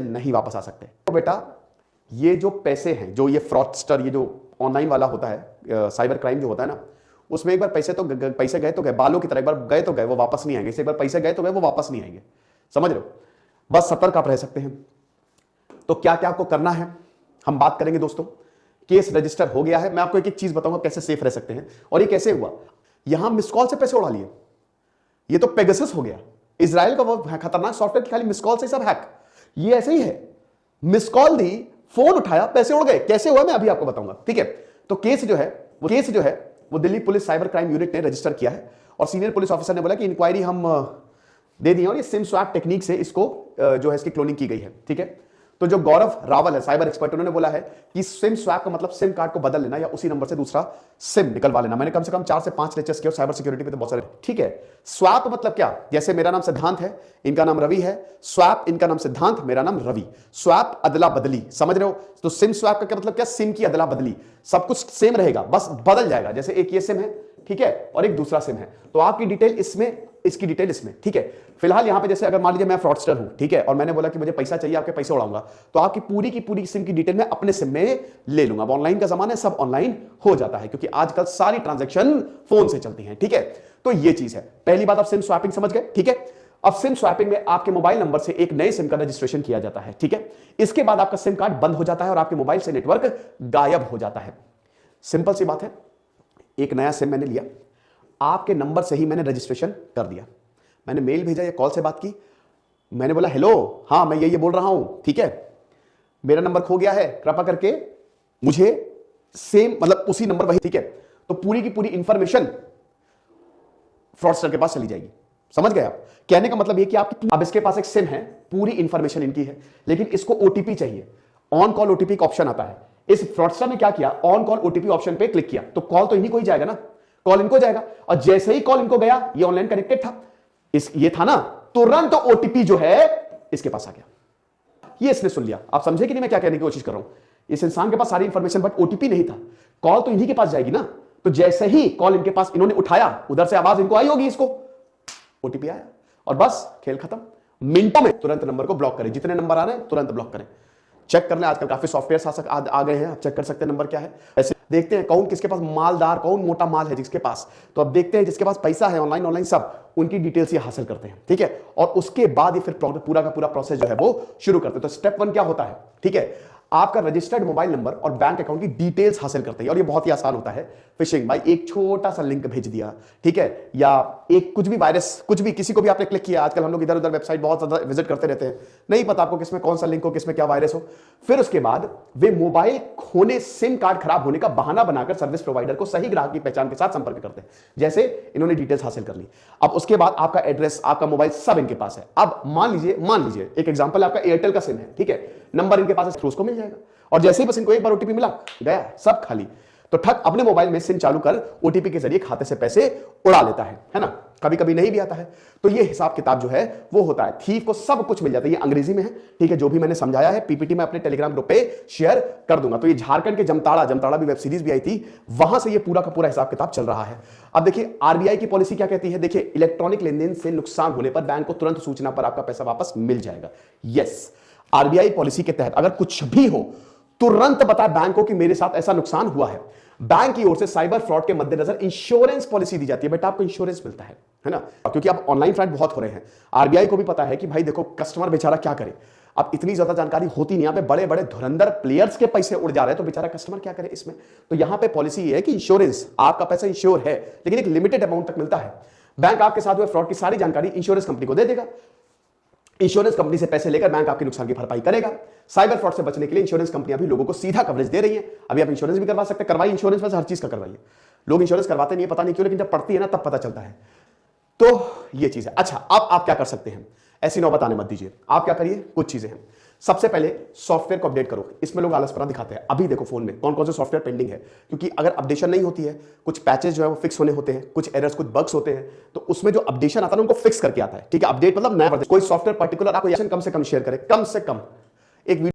नहीं वापस आ सकते। तो बेटा ये जो पैसे हैं, जो ये फ्रॉडस्टर, ये जो ऑनलाइन वाला होता है, साइबर क्राइम जो होता है ना, उसमें एक बार पैसे गए तो गए, बालों की तरह एक बार गए तो गए, वो वापस नहीं आएंगे। एक बार पैसे गए तो गए, वो वापस नहीं आएंगे। समझ रहे हो? बस सतर्क आप रह सकते हैं। तो क्या क्या आपको करना है हम बात करेंगे दोस्तों। केस रजिस्टर हो गया है, मैं आपको एक एक चीज बताऊंगा कैसे सेफ रह सकते हैं। और ये कैसे हुआ, यहां मिस कॉल से पैसे उड़ा लिए, ये तो पेगासस हो गया। इजराइल का वो खतरनाक सॉफ्टवेयर, खाली मिस कॉल से सब हैक। ये ऐसे ही है, मिस कॉल दी, फोन उठाया, पैसे उड़ गए। कैसे हुआ मैं अभी आपको बताऊंगा, ठीक है। तो केस जो है वो Delhi police cyber crime unit ने रजिस्टर किया है और सीनियर पुलिस ऑफिसर ने बोला कि इंक्वायरी हम दे दी और ये सिम स्वैप टेक्निक से इसको जो है इसकी क्लोनिंग की गई है, ठीक है। तो जो गौरव रावल है साइबर एक्सपर्ट, उन्होंने बोला है कि सिम स्वैप का मतलब सिम कार्ड को बदल लेना या उसी नंबर से दूसरा सिम निकलवा लेना। मैंने कम से कम 4 से 5 लेक्चर्स किए और साइबर सिक्योरिटी पे तो बहुत सारे, ठीक है। स्वैप मतलब क्या, जैसे मेरा नाम सिद्धांत है, इनका नाम रवि है। स्वैप, इनका नाम सिद्धांत, मेरा नाम रवि। स्वैप अदला बदली, समझ रहे हो? तो सिम स्वैप का क्या मतलब, क्या सिम की अदला बदली। सब कुछ सेम रहेगा, बस बदल जाएगा। जैसे एक ये सिम है, ठीक है, और एक दूसरा सिम है, तो आपकी डिटेल इसमें, इसकी डिटेल इसमें, ठीक है। फिलहाल यहां पे जैसे अगर मान लीजिए मैं फ्रॉडस्टर हूं, ठीक है, और मैंने बोला कि मुझे पैसा चाहिए, आपके पैसे उड़ाऊंगा, तो आपकी पूरी की पूरी सिम की डिटेल मैं अपने सिम में ले लूंगा। अब ऑनलाइन का जमाना है, सब ऑनलाइन हो जाता है क्योंकि आजकल सारी ट्रांजैक्शन फोन से चलती हैं, ठीक है। तो ये चीज है, पहली बात आप सिम स्वैपिंग समझ गए, ठीक है। अब सिम स्वैपिंग में आपके मोबाइल नंबर से एक नए सिम का रजिस्ट्रेशन किया जाता है, ठीक है। इसके बाद आपका सिम कार्ड बंद हो जाता है और आपके मोबाइल से नेटवर्क गायब हो जाता है। सिंपल सी बात है, एक नया सिम मैंने लिया, आपके नंबर से ही मैंने रजिस्ट्रेशन कर दिया। मैंने मेल भेजा या कॉल से बात की, मैंने बोला हेलो, हाँ मैं ये बोल रहा हूं, ठीक है, मेरा नंबर खो गया है, कृपा करके मुझे सेम मतलब उसी नंबर वही, ठीक है। तो पूरी की पूरी इंफॉर्मेशन फ्रॉडस्टर के पास चली जाएगी। समझ गए आप? कहने का मतलब ये कि आपकी, अब इसके पास एक सिम है, पूरी इंफॉर्मेशन इनकी है, लेकिन इसको ओटीपी चाहिए। ऑन कॉल ओटीपी का ऑप्शन आता है। इस फ्रॉडस्टर ने क्या किया, ऑन कॉल ओटीपी ऑप्शन पे क्लिक किया, तो कॉल तो इन्हीं को ही जाएगा ना, कॉल इनको जाएगा। और जैसे ही कॉल इनको गया, ये ऑनलाइन कनेक्टेड था, ये था ना, तुरंत ओटीपी जो है इसके पास आ गया। ये इसने सुन लिया। आप समझे कि नहीं मैं क्या कहने की कोशिश कर रहा हूं? इस इंसान के पास सारी इंफॉर्मेशन, बट ओटीपी नहीं था। कॉल तो इन्हीं के पास जाएगी ना, तो जैसे ही कॉल इनके पास इन्होंने उठाया, उधर से आवाज इनको आई होगी, इसको ओटीपी आया और बस खेल खत्म। मिनटों में तुरंत नंबर को ब्लॉक करें, जितने नंबर आ रहे हैं तुरंत ब्लॉक करें। चेक कर लें, आजकल काफी सॉफ्टवेयर आ गए हैं, आप चेक कर सकते हैं नंबर क्या है। ऐसे देखते हैं कौन किसके पास मालदार, कौन मोटा माल है जिसके पास, तो अब देखते हैं जिसके पास पैसा है, ऑनलाइन सब उनकी डिटेल्स ये हासिल करते हैं, ठीक है। और उसके बाद ये फिर पूरा का पूरा प्रोसेस जो है वो शुरू करते हैं। तो स्टेप 1 क्या होता है, ठीक है, आपका रजिस्टर्ड मोबाइल नंबर और बैंक अकाउंट की डिटेल्स हासिल करते हैं। और ये बहुत ही आसान होता है। फिशिंग, भाई एक छोटा सा लिंक भेज दिया, ठीक है, या एक कुछ भी वायरस, कुछ भी, किसी को भी आपने क्लिक किया। आजकल हम लोग इधर उधर वेबसाइट बहुत ज्यादा विजिट करते रहते हैं, नहीं पता आपको किसमें कौन सा लिंक हो, किसमें क्या वायरस हो। फिर उसके बाद वे मोबाइल खोने, सिम कार्ड खराब होने का बहाना बनाकर सर्विस प्रोवाइडर को सही ग्राहक की पहचान के साथ संपर्क करते हैं। जैसे इन्होंने डिटेल्स हासिल कर ली, अब उसके बाद आपका एड्रेस, आपका मोबाइल सब इनके पास है। अब मान लीजिए एक एग्जांपल, आपका एयरटेल का सिम है, ठीक है, नंबर इनके पास है, थ्रू उसको मिल जाएगा। और जैसे ही बस इनको एक बार ओटीपी मिला, गया सब खाली। तो ठग अपने मोबाइल में सिम चालू कर ओटीपी के जरिए खाते से पैसे उड़ा लेता है ना। कभी कभी नहीं भी आता है। तो ये हिसाब किताब जो है वो होता है। थीफ को सब कुछ मिल जाता है। ये अंग्रेजी में है, ठीक है, जो भी मैंने समझाया है पीपीटी में अपने टेलीग्राम ग्रुप पे शेयर कर दूंगा। तो ये झारखंड के जमताड़ा भी वेब सीरीज भी आई थी, वहां से ये पूरा का पूरा हिसाब किताब चल रहा है। अब देखिए आरबीआई की पॉलिसी क्या कहती है। देखिए, इलेक्ट्रॉनिक लेनदेन से नुकसान होने पर बैंक को तुरंत सूचना पर आपका पैसा वापस मिल जाएगा। यस, आरबीआई पॉलिसी के तहत अगर कुछ भी हो, तुरंत बता बैंक को कि मेरे साथ ऐसा नुकसान हुआ है। बैंक की ओर से साइबर फ्रॉड के मद्देनजर इंश्योरेंस पॉलिसी दी जाती है। बेटा आपको इंश्योरेंस मिलता है ना, क्योंकि अब ऑनलाइन फ्रॉड बहुत हो रहे हैं। आरबीआई को भी पता है कि भाई देखो, कस्टमर बेचारा क्या करे। अब इतनी ज्यादा जानकारी होती नहीं, यहां पे बड़े बड़े धुरंधर प्लेयर्स के पैसे उड़ जा रहे हैं, तो बेचारा कस्टमर क्या करे इसमें। तो यहां पे पॉलिसी ये है कि इंश्योरेंस, आपका पैसा इंश्योर है, लेकिन एक लिमिटेड अमाउंट तक मिलता है। बैंक आपके साथ हुए फ्रॉड की सारी जानकारी इंश्योरेंस कंपनी को दे देगा। इंश्योरेंस कंपनी से पैसे लेकर बैंक आपके नुकसान की भरपाई करेगा। साइबर फ्रॉड से बचने के लिए इंश्योरेंस कंपनियां भी लोगों को सीधा कवरेज दे रही हैं। अभी आप इंश्योरेंस भी करवा सकते हैं, करवाइए इंश्योरेंस, वैसे हर चीज का करवाइए। लोग इंश्योरेंस करवाते नहीं है, पता नहीं क्यों, लेकिन जब पड़ती है ना तब पता चलता है। तो ये चीज है। अच्छा, अब आप क्या कर सकते हैं, ऐसी नौबत आने मत दीजिए। आप क्या करिए, कुछ चीजें हैं। सबसे पहले सॉफ्टवेयर को अपडेट करो। इसमें लोग आलसपना दिखाते हैं। अभी देखो फोन में कौन कौन से सॉफ्टवेयर पेंडिंग है, क्योंकि अगर अपडेशन नहीं होती है, कुछ पैचेस जो है वो फिक्स होने होते हैं, कुछ एरर्स, कुछ बग्स होते हैं, तो उसमें जो अपडेशन आता है उनको फिक्स करके आता है, ठीक है। अपडेट मतलब नया वर्जन। कोई सॉफ्टवेयर पर्टिकुलर आपको कम से कम शेयर करें, कम से कम एक